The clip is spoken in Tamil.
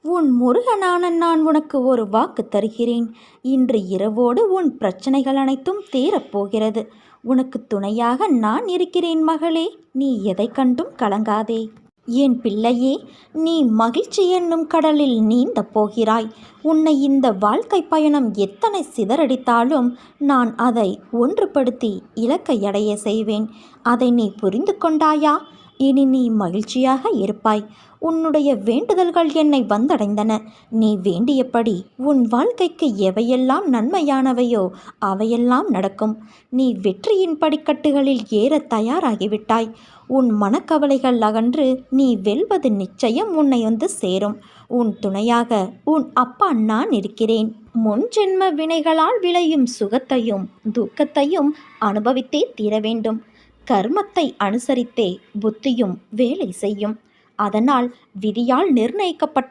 உன் முருகனான நான் உனக்கு ஒரு வாக்கு தருகிறேன். இன்று இரவோடு உன் பிரச்சனைகள் அனைத்தும் தீரப்போகிறது. உனக்கு துணையாக நான் இருக்கிறேன் மகளே. நீ எதை கண்டும் கலங்காதே. என் பிள்ளையே, நீ மகிழ்ச்சி என்னும் கடலில் நீந்தப் போகிறாய். உன்னை இந்த வாழ்க்கை பயணம் எத்தனை சிதறடித்தாலும் நான் அதை ஒன்றுபடுத்தி இலக்கை அடைய செய்வேன். அதை நீ புரிந்து கொண்டாயா? இனி நீ மகிழ்ச்சியாக இருப்பாய். உன்னுடைய வேண்டுதல்கள் என்னை வந்தடைந்தன. நீ வேண்டியபடி உன் வாழ்க்கைக்கு எவையெல்லாம் நன்மையானவையோ அவையெல்லாம் நடக்கும். நீ வெற்றியின் படிக்கட்டுகளில் ஏற தயாராகிவிட்டாய். உன் மனக்கவலைகள் அகன்று நீ வெல்வது நிச்சயம் உன்னை வந்து சேரும். உன் துணையாக உன் அப்பா நான் இருக்கிறேன். முன் ஜென்ம வினைகளால் விளையும் சுகத்தையும் துக்கத்தையும் அனுபவித்தே தீர வேண்டும். கர்மத்தை அனுசரித்தே புத்தியும் வேலை செய்யும். அதனால் விதியால் நிர்ணயிக்கப்பட்ட